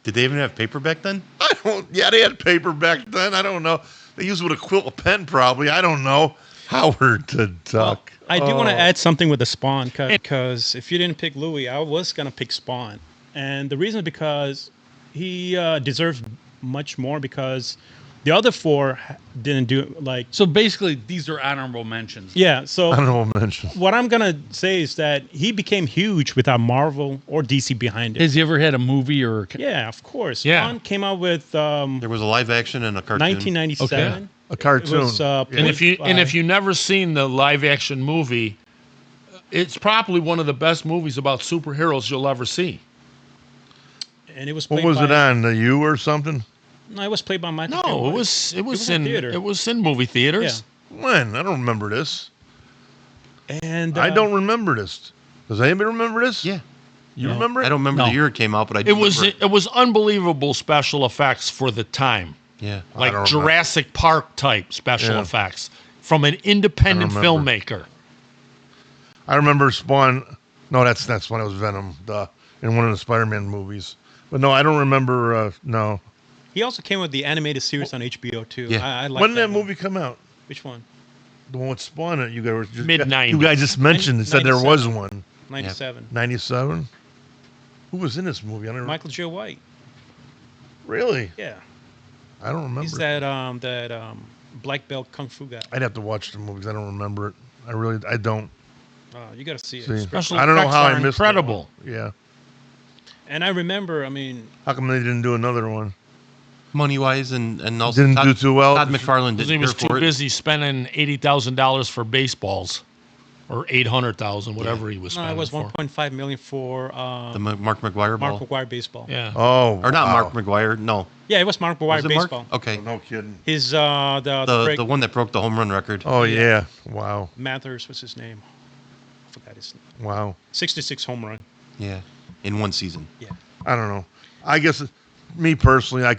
Did they even have paper back then? I don't. Yeah, they had paper back then. I don't know. They used it with a quill, a pen, probably. I don't know. Howard the Duck. I do want to Oh. add something with the Spawn because if you didn't pick Louis, I was going to pick Spawn. And the reason is because he deserves much more because the other four didn't do like. So basically, these are honorable mentions. Yeah. So Honorable mention. what I'm going to say is that he became huge without Marvel or DC behind it. Has he ever had a movie or? Yeah, of course. Yeah. Spawn came out with There was a live action and a cartoon. 1997. A cartoon. It was, And if you never seen the live action movie, it's probably one of the best movies about superheroes you'll ever see. and it was What played was by, it on? The U or something? No, it was played by Michael. J. No, White. it was in theater. it was in movie theaters. When? I don't remember this. And I don't remember this. Does anybody remember this? Yeah. You No. remember it? I don't remember No. the year it came out, but I do It was remember it was unbelievable special effects for the time. Yeah. Like don't remember. Jurassic Park type special Yeah. effects from an independent I don't filmmaker. I remember Spawn. No, that's when it was Venom. In one of the Spider-Man movies. But no, I don't remember. No. He also came with the animated series on HBO too. Yeah. I like When did that one. movie come out? Which one? The one with Spawn in it. You guys were just Mid-90s. You guys just mentioned it. Said there was one. 97. 97. Who was in this movie? I don't Michael J. White. Really? Yeah. I don't remember. He's that black belt kung fu guy. I'd have to watch the movies. I don't remember it. I don't. You got to see it. See. Special I don't know effects how are I missed that incredible. one. Yeah. And I remember, I mean, How come they didn't do another one? money wise and also Didn't Todd, do too well? Todd McFarlane Because didn't he was care too for it. busy spending $80,000 for baseballs, or $800,000, whatever he was no, spending it was for. 1.5 million for The Mark McGuire ball. Mark McGuire baseball. Yeah. Oh. Or not wow. Mark McGuire. No. Yeah, it was Mark McGuire Was it Mark? baseball. Okay. No kidding. His the break, The one that broke the home run record. Oh yeah. Wow. Mathers was his name. I forgot his name. Wow. 66 home run. Yeah. In one season. Yeah. I don't know. I guess me personally, I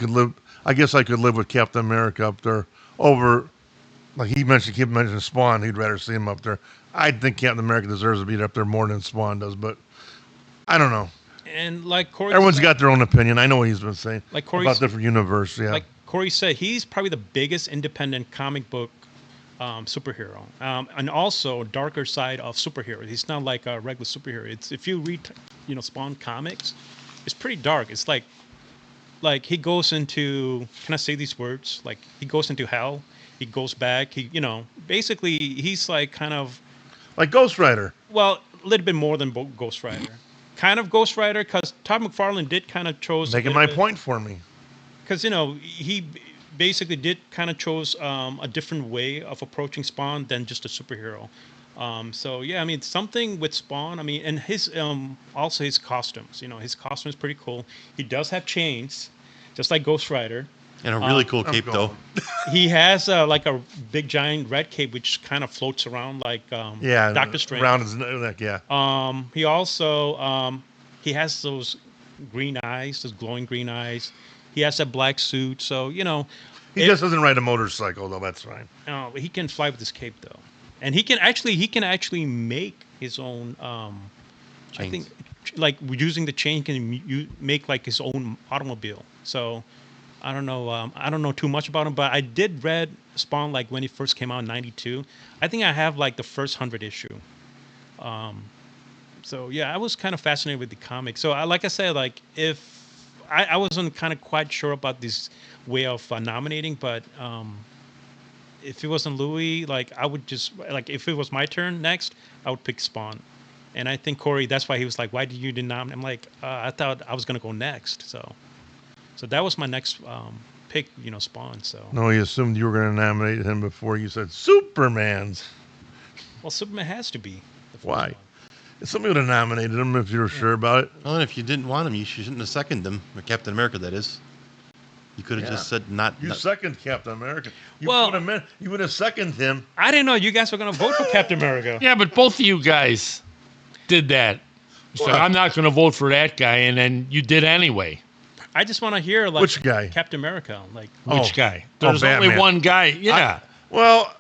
guess I could live with Captain America up there over, like he mentioned, keep mentioning Spawn. He'd rather see him up there. I think Captain America deserves to be up there more than Spawn does, but I don't know. And like Corey Everyone's said, got their own opinion. I know what he's been saying Like Corey about s- different universe. Yeah. like Corey said, he's probably the biggest independent comic book superhero, and also darker side of superhero. He's not like a regular superhero. It's if you read, Spawn comics, it's pretty dark. It's like he goes into. Can I say these words? Like he goes into hell. He goes back. Basically he's like kind of like Ghost Rider. well, a little bit more than Ghost Rider. Kind of Ghost Rider because Todd McFarlane did kind of chose Making my point for me. because he basically did kind of chose a different way of approaching Spawn than just a superhero. So yeah, I mean something with Spawn. I mean, and his also his costumes. His costume is pretty cool. He does have chains, just like Ghost Rider. And a really cool cape, going. though. He has like a big giant red cape which kind of floats around like Yeah. Doctor Strange. Around his neck. Yeah. He also he has those green eyes, those glowing green eyes. He has that black suit, so He It- just doesn't ride a motorcycle though. That's fine. he can fly with his cape though, and he can actually make his own. I Chains. think like using the chain can make like his own automobile. So I don't know. I don't know too much about him, but I did read Spawn like when he first came out in '92. I think I have like the first 100 issue. So yeah, I was kind of fascinated with the comic. So like I said, like if I wasn't kind of quite sure about this way of nominating, but if it wasn't Louis, like I would just like if it was my turn next, I would pick Spawn. And I think Corey, that's why he was like, "Why did you deny?" I'm like, "I thought I was gonna go next." So that was my next pick, Spawn. So No, he assumed you were going to nominate him before you said Superman's. well, Superman has to be the first Why? one. Somebody would have nominated him if you were sure about it. Well, and if you didn't want him, you shouldn't have seconded him, or Captain America, that is. You could have Yeah. just said not. You not- second Captain America. Well- You would have seconded him. I didn't know you guys were gonna vote for Captain America. Yeah, but both of you guys did that. So What? I'm not going to vote for that guy, and then you did anyway. I just want to hear like Which guy? Captain America, like Which guy? There's only Batman. one guy. Yeah. Well,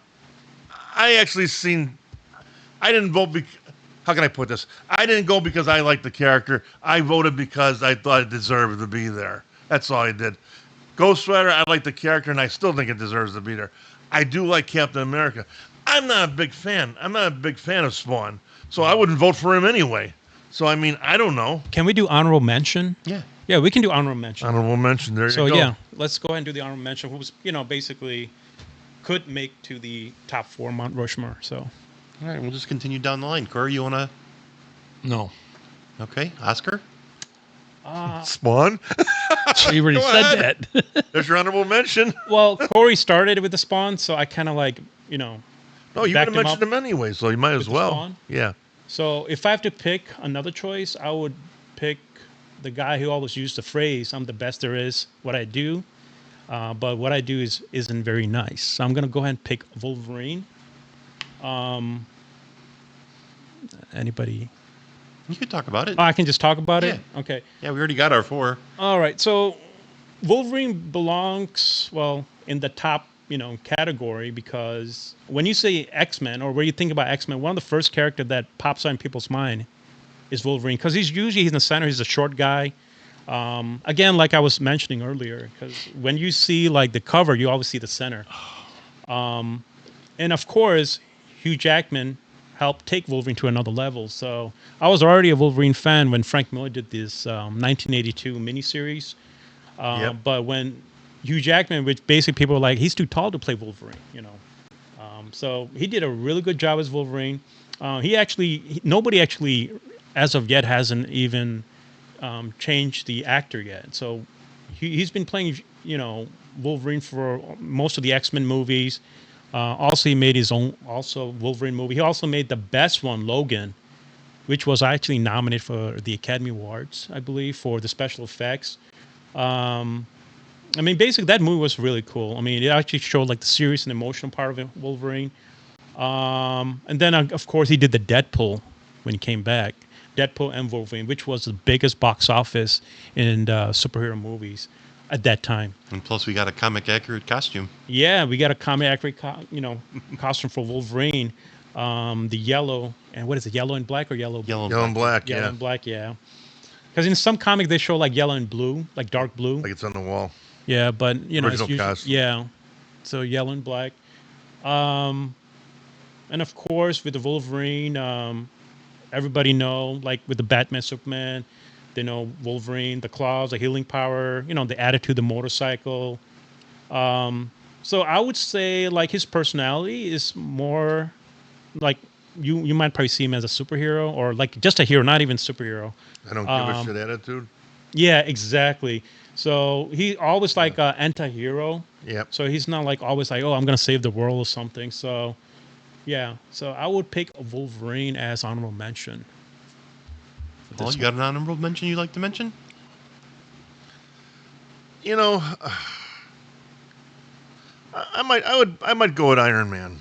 I actually seen. I didn't vote. How can I put this? I didn't go because I liked the character. I voted because I thought it deserved to be there. That's all I did. Ghost Rider, I like the character, and I still think it deserves to be there. I do like Captain America. I'm not a big fan. I'm not a big fan of Spawn, so I wouldn't vote for him anyway. So I mean, I don't know. can we do honorable mention? Yeah. Yeah, we can do honorable mention. Honorable mention. There So you go. yeah, let's go ahead and do the honorable mention. Who was basically could make to the top 4 Mount Rushmore. So All right, we'll just continue down the line. Corey, you want to? No. Okay. Oscar? Spawn. You already Go said ahead. that. There's your honorable mention. well, Corey started with the Spawn, so I kind of like No, you would Backed have him mentioned up him anyway, so you might as with the well. Spawn? Yeah. So if I have to pick another choice, I would pick the guy who always used the phrase, "I'm the best there is. What I do, but what I do isn't very nice." So I'm gonna go ahead and pick Wolverine. Anybody? You could talk about it. Oh, I can just talk about it. Yeah. Okay. Yeah, we already got our 4. All right. So Wolverine belongs in the top category because when you say X-Men or when you think about X-Men, one of the first character that pops out in people's mind is Wolverine because he's in the center. He's a short guy. Again, like I was mentioning earlier, because when you see like the cover, you always see the center. And of course, Hugh Jackman helped take Wolverine to another level. So I was already a Wolverine fan when Frank Miller did this 1982 miniseries. Yep. But when Hugh Jackman, which basically people were like, he's too tall to play Wolverine, So he did a really good job as Wolverine. Nobody actually, as of yet, hasn't even changed the actor yet. So he's been playing, Wolverine for most of the X-Men movies. Also, he made his own Wolverine movie. He also made the best one, Logan, which was actually nominated for the Academy Awards, I believe, for the special effects. Basically, that movie was really cool. It actually showed like the serious and emotional part of Wolverine. And then, of course, he did the Deadpool when he came back. Deadpool and Wolverine, which was the biggest box office in superhero movies at that time. And plus, we got a comic accurate costume. Yeah, we got a comic accurate, costume for Wolverine. The yellow, and what is it? Yellow and black or yellow? Yellow Yellow and black. Yellow Yeah. and black. Yeah. Because in some comics they show like yellow and blue, like dark blue. Like it's on the wall. Yeah, but it's Original usually, costume. yeah. So yellow and black. And of course with the Wolverine, everybody know like with the Batman, Superman, they know Wolverine, the claws, the healing power, the attitude, the motorcycle. So I would say like his personality is more like you might probably see him as a superhero or like just a hero, not even superhero. I don't give a shit attitude. Yeah, exactly. So he always like an anti-hero. Yep. So he's not like always like, oh, I'm gonna save the world or something. So yeah. So I would pick Wolverine as honorable mention. for Well, this you got an honorable mention you'd like to mention? I might go with Iron Man.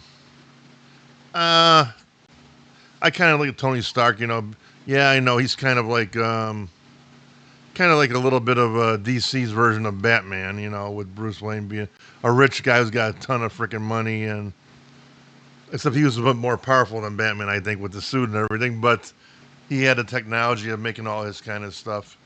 I kind of like Tony Stark. Yeah, I know he's kind of like a little bit of DC's version of Batman. With Bruce Wayne being a rich guy who's got a ton of freaking money, and except he was a bit more powerful than Batman, I think, with the suit and everything. But he had the technology of making all his kind of stuff,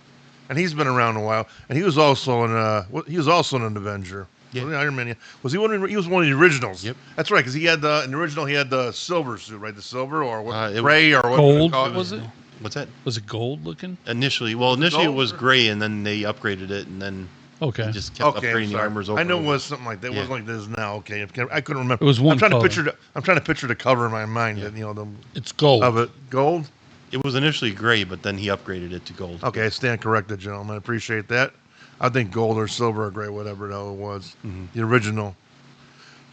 and he's been around a while. And he was also an Avenger. Yeah. Was he Iron Man? Yeah. Was he one? He was one of the originals. Yep. That's right, because he had in the original he had the silver suit, right? The silver or what? It gray or what? Gold, call was it? What's that? Was it gold looking? Initially it gold was or- gray, and then they upgraded it, and then Okay. they just kept Okay, upgrading I'm the sorry. armors over. I know it and over. was something like that. It Yeah. wasn't like this now. Okay, I couldn't remember. It was one I'm trying color. to picture the cover in my mind. Yeah. That, It's gold. of it. Gold. It was initially gray, but then he upgraded it to gold. Okay, I stand corrected, gentlemen. I appreciate that. I think gold or silver or gray, whatever the hell it was, the original.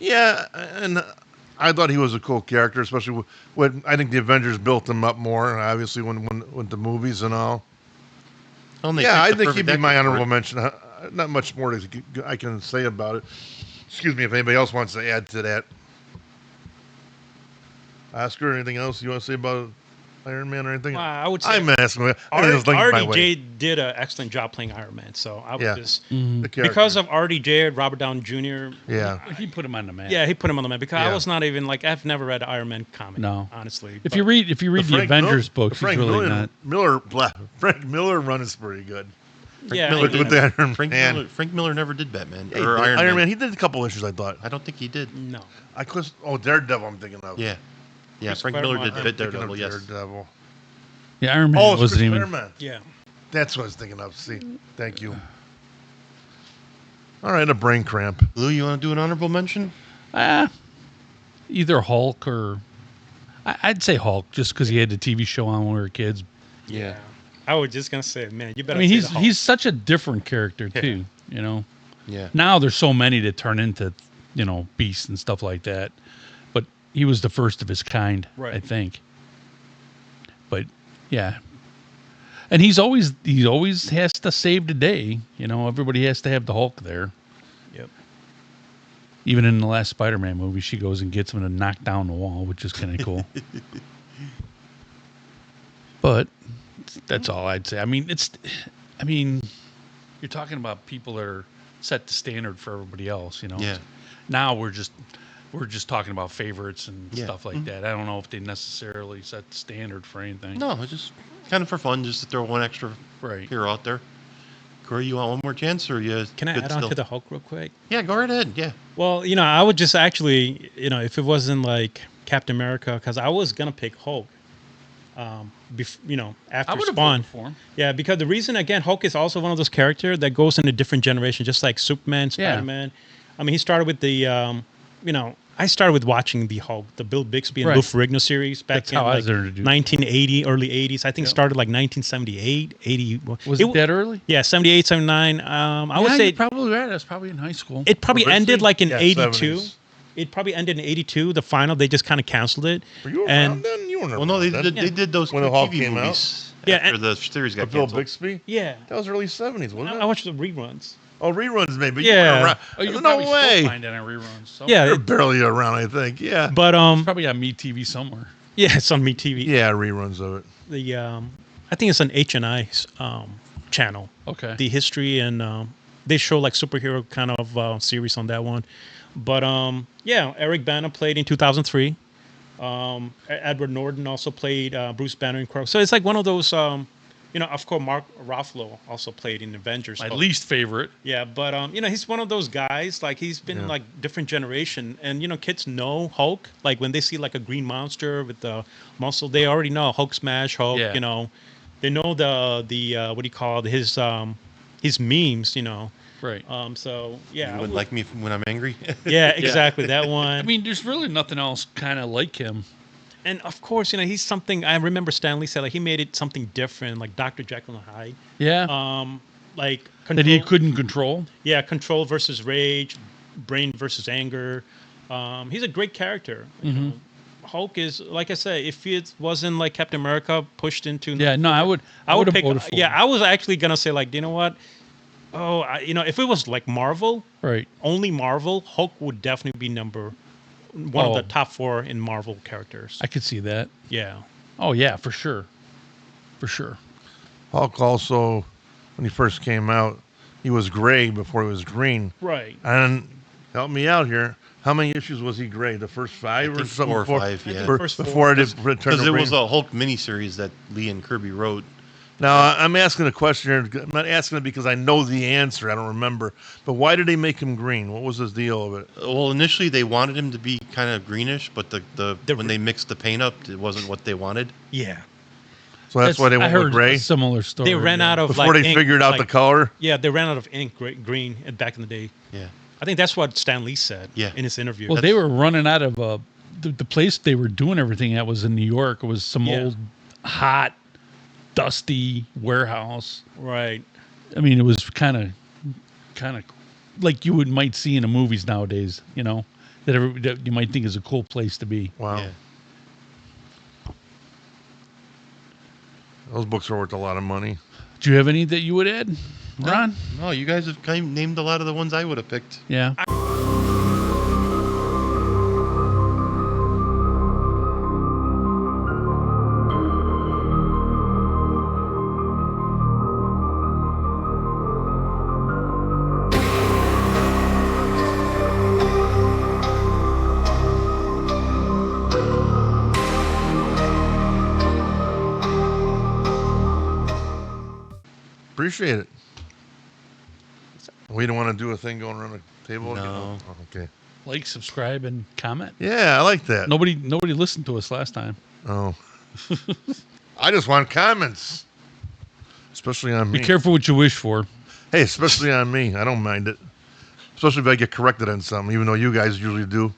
Yeah, and I thought he was a cool character, especially when I think the Avengers built him up more. Obviously, when the movies and all. Oh, and they Yeah, I picked the think he'd perfect be my actor for honorable it. mention. Not much more I can say about it. Excuse me if anybody else wants to add to that. Oscar, anything else you want to say about Iron Man or anything? I would say I'm asking. I was thinking my way. RDJ did an excellent job playing Iron Man. So I would Yeah. just The character. because of RDJ, Robert Downey Jr. Yeah. He put him on the map. Yeah, he put him on the map because Yeah. I was not even like I've never read an Iron Man comic. No. honestly. If but- you read the Frank Avengers Mil- books, Frank he's really Miller, not. Frank Miller run is pretty good. yeah, Miller With did. the Iron Frank Man. Miller, Frank Miller never did Batman Yeah, he or did. Iron, Man. He did a couple issues, I thought. I don't think he did. no. Daredevil I'm thinking of. Yeah, yeah. Chris Frank Miller Claremont. did I'm Bit thinking Daredevil. of Yes. Daredevil. Yeah, Iron Man Oh, it's wasn't Chris even. Claremont. Yeah. That's what I was thinking of. See, thank you. All right, a brain cramp. Lou, you want to do an honorable mention? Either Hulk or I'd say Hulk, just because he had the TV show on when we were kids. Yeah. I was just gonna say, man, you better. I mean, say he's the Hulk. he's such a different character too. You know, Yeah. now there's so many that turn into beasts and stuff like that, but he was the first of his kind, Right. I think. But yeah, and he always has to save the day. Everybody has to have the Hulk there. Yep. Even in the last Spider-Man movie, she goes and gets him to knock down the wall, which is kind of cool. But that's all I'd say. I mean, you're talking about people that are set the standard for everybody else. Yeah. Now we're just talking about favorites and Yeah. stuff like that. I don't know if they necessarily set the standard for anything. No, it's just kind of for fun, just to throw one extra Right. hero out there. Corey, you want one more chance, or you? Can I good add on still? to the Hulk real quick? Yeah, go right ahead. Yeah. Well, I would just actually, if it wasn't like Captain America, because I was gonna pick Hulk. After I would have Spawn. voted for him. Yeah, because the reason again, Hulk is also one of those characters that goes in a different generation, just like Superman, Yeah. Spider-Man. I mean, he started with the, I started with watching the Hulk, the Bill Bixby and Right. Lou Ferrigno series back That's in how I like was introduced. 1980, early 80s. I think it started like 1978, 80. Was it that early? Yeah, 78, 79. I would Yeah, say you're probably right. That's probably in high school. it probably Bixby? ended like in Yeah, 82. 70s. It probably ended in 82. The final, they just kind of canceled it. Were you around And then? You weren't Well, no, they around did. then. They did those When two the Hulk TV came out? movies Yeah, after and- the series got With Bill canceled. Bixby? yeah, That was early 70s, wasn't it? I watched the reruns. Oh, reruns, maybe. Yeah. You weren't around. Oh, you no probably still way. find it on reruns. So Yeah, You're barely around, I think. Yeah. but probably on MeTV somewhere. yeah, it's on MeTV. Yeah, reruns of it. The I think it's an H&I channel. Okay. The history and they show like superhero kind of series on that one. But yeah, Eric Bana played in 2003. Edward Norton also played Bruce Banner in Crow. So it's like one of those. Of course, Mark Ruffalo also played in Avengers. My So- least favorite. Yeah, but he's one of those guys. Like he's been in like different generation, and kids know Hulk. Like when they see like a green monster with the muscle, they already know Hulk smash, Hulk. Yeah. They know the what do you call it, his memes. Right. So yeah, You I wouldn't would- like me when I'm angry. yeah, exactly that one. I mean, there's really nothing else kind of like him. and of course, he's something. I remember Stanley said like he made it something different, like Dr. Jekyll and Hyde. Yeah. Like that he Control- couldn't control. Yeah, control versus rage, brain versus anger. He's a great character. Hulk is, like I said, if it wasn't like Captain America pushed into. Yeah. No, I would have pick. voted for Yeah, him. I was actually gonna say like, you know what? Oh, if it was like Marvel, Right. only Marvel, Hulk would definitely be one of Oh. the top 4 in Marvel characters. I could see that. Yeah. Oh yeah, for sure. For sure. Hulk also, when he first came out, he was gray before he was green. Right. And help me out here. How many issues was he gray? The first 5 I or think something? 4 or before, 5, yeah. First 4. Before it did turn Because to it green? was a Hulk miniseries that Lee and Kirby wrote. Now, I'm asking a question here. I'm not asking it because I know the answer. I don't remember. But why did they make him green? What was his deal of it? Well, initially they wanted him to be kind of greenish, but The- when they mixed the paint up, it wasn't what they wanted. Yeah. So that's why they I went heard with gray? a similar story. They ran out of Before like they ink, figured out the like- color? Yeah, they ran out of ink, green, back in the day. Yeah. I think that's what Stan Lee said Yeah. in his interview. Well, they were running out of the place they were doing everything at was in New York. It was some Yeah. old, hot, dusty warehouse. right. I mean, it was kind of like you might see in the movies nowadays. You know, that you might think is a cool place to be. Wow. Yeah. Those books are worth a lot of money. Do you have any that you would add, Ron? No, you guys have kind of named a lot of the ones I would have picked. Yeah. Appreciate it. We don't want to do a thing going around the table? No. Oh, okay. Like, subscribe, and comment. Yeah, I like that. Nobody listened to us last time. Oh. I just want comments. Especially on me. Be careful what you wish for. Hey, especially on me. I don't mind it. Especially if I get corrected on something, even though you guys usually do.